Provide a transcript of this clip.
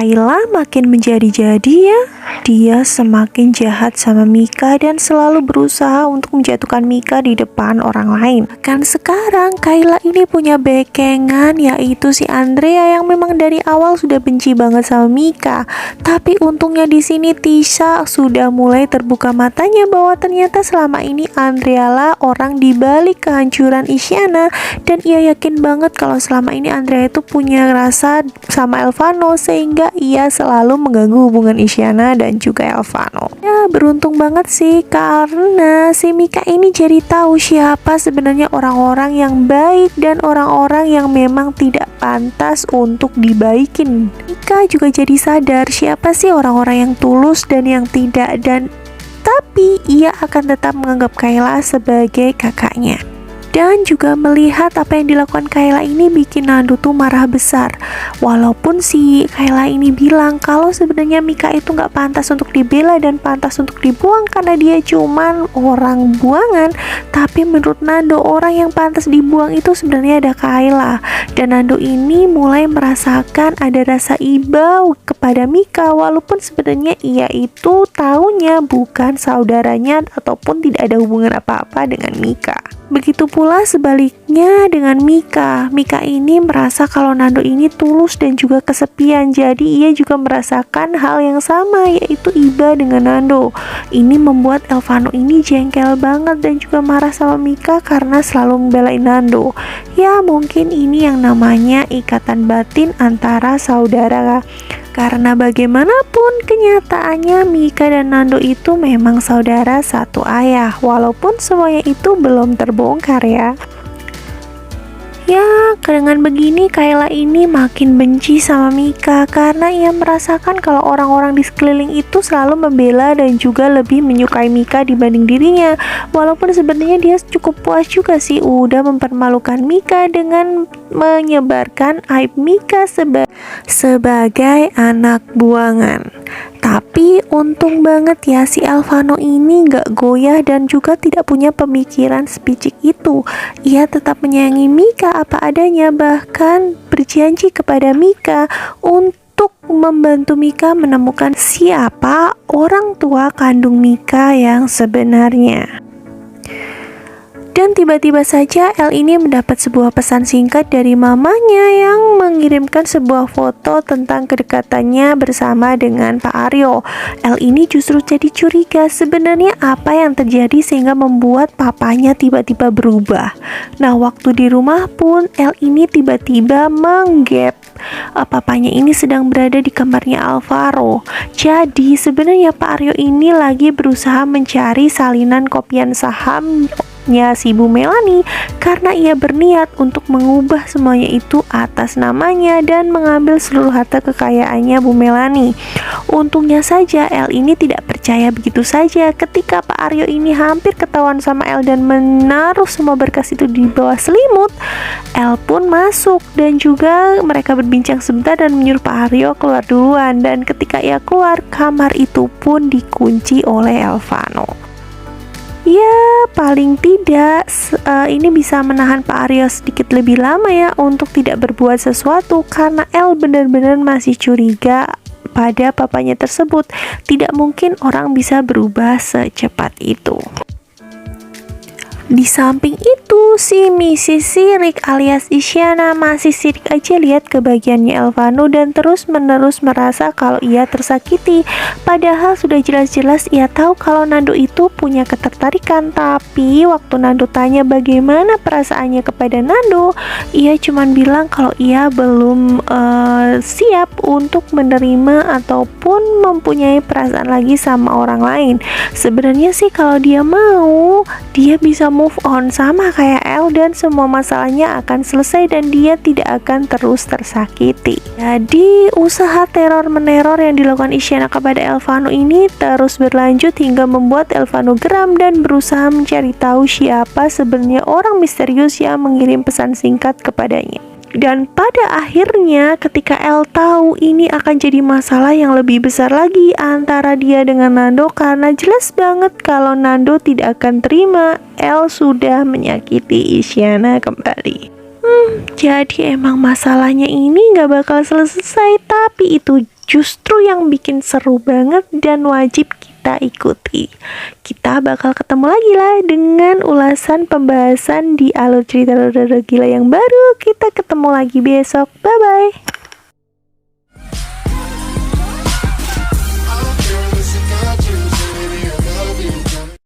Kayla makin menjadi-jadi ya. Dia semakin jahat sama Mika dan selalu berusaha untuk menjatuhkan Mika di depan orang lain. Kan sekarang Kayla ini punya bekengan, yaitu si Andrea yang memang dari awal sudah benci banget sama Mika. Tapi untungnya di sini Tisha sudah mulai terbuka matanya bahwa ternyata selama ini Andrea lah orang di balik kehancuran Isyana, dan ia yakin banget kalau selama ini Andrea itu punya rasa sama Elvano sehingga ia selalu mengganggu hubungan Isyana dan juga Elvano. Ya, beruntung banget sih karena si Mika ini jadi tahu siapa sebenarnya orang-orang yang baik dan orang-orang yang memang tidak pantas untuk dibaikin. Mika juga jadi sadar siapa sih orang-orang yang tulus dan yang tidak, dan tapi ia akan tetap menganggap Kayla sebagai kakaknya. Dan juga melihat apa yang dilakukan Kayla ini bikin Nando tuh marah besar. Walaupun si Kayla ini bilang kalau sebenarnya Mika itu gak pantas untuk dibela dan pantas untuk dibuang karena dia cuman orang buangan, tapi menurut Nando orang yang pantas dibuang itu sebenarnya ada Kayla. Dan Nando ini mulai merasakan ada rasa iba kepada Mika, walaupun sebenarnya ia itu taunya bukan saudaranya ataupun tidak ada hubungan apa-apa dengan Mika. Begitu pula sebaliknya dengan Mika. Mika ini merasa kalau Nando ini tulus dan juga kesepian, jadi ia juga merasakan hal yang sama, yaitu iba dengan Nando. Ini membuat Elvano ini jengkel banget dan juga marah sama Mika karena selalu membelain Nando. Ya, mungkin ini yang namanya ikatan batin antara saudara. Karena bagaimanapun kenyataannya Mika dan Nando itu memang saudara satu ayah, walaupun semuanya itu belum terbongkar ya. Ya, dengan begini Kayla ini makin benci sama Mika karena ia merasakan kalau orang-orang di sekeliling itu selalu membela dan juga lebih menyukai Mika dibanding dirinya. Walaupun sebenarnya dia cukup puas juga sih udah mempermalukan Mika dengan menyebarkan aib Mika sebagai anak buangan. Tapi untung banget ya si Elvano ini gak goyah dan juga tidak punya pemikiran sepicik itu. Ia tetap menyayangi Mika apa adanya, bahkan berjanji kepada Mika untuk membantu Mika menemukan siapa orang tua kandung Mika yang sebenarnya. Dan tiba-tiba saja El ini mendapat sebuah pesan singkat dari mamanya yang mengirimkan sebuah foto tentang kedekatannya bersama dengan Pak Aryo. El ini justru jadi curiga sebenarnya apa yang terjadi sehingga membuat papanya tiba-tiba berubah. Nah, waktu di rumah pun El ini tiba-tiba menggap papanya ini sedang berada di kamarnya Alvaro. Jadi sebenarnya Pak Aryo ini lagi berusaha mencari salinan kopian saham si Bu Melani karena ia berniat untuk mengubah semuanya itu atas namanya dan mengambil seluruh harta kekayaannya Bu Melani. Untungnya saja El ini tidak percaya begitu saja ketika Pak Aryo ini hampir ketahuan sama El dan menaruh semua berkas itu di bawah selimut. El pun masuk dan juga mereka berbincang sebentar dan menyuruh Pak Aryo keluar duluan, dan ketika ia keluar kamar itu pun dikunci oleh Elvano. Ya, paling tidak ini bisa menahan Pak Aryo sedikit lebih lama ya untuk tidak berbuat sesuatu karena El benar-benar masih curiga pada papanya tersebut. Tidak mungkin orang bisa berubah secepat itu. Di samping itu, si Mrs. Sirik alias Isyana masih sirik aja lihat kebahagiaannya Elvano dan terus-menerus merasa kalau ia tersakiti. Padahal sudah jelas-jelas ia tahu kalau Nando itu punya ketertarikan. Tapi waktu Nando tanya bagaimana perasaannya kepada Nando, ia cuma bilang kalau ia belum siap untuk menerima ataupun mempunyai perasaan lagi sama orang lain. Sebenarnya sih kalau dia mau, dia bisa move on sama kayak El dan semua masalahnya akan selesai dan dia tidak akan terus tersakiti. Jadi usaha teror-meneror yang dilakukan Isyana kepada Elvano ini terus berlanjut hingga membuat Elvano geram dan berusaha mencari tahu siapa sebenarnya orang misterius yang mengirim pesan singkat kepadanya. Dan pada akhirnya ketika El tahu ini akan jadi masalah yang lebih besar lagi antara dia dengan Nando, karena jelas banget kalau Nando tidak akan terima El sudah menyakiti Isyana kembali. Jadi emang masalahnya ini gak bakal selesai, tapi itu justru yang bikin seru banget dan wajib kita ikuti. Kita bakal ketemu lagi lah dengan ulasan pembahasan di alur cerita gila yang baru. Kita ketemu lagi besok. Bye-bye.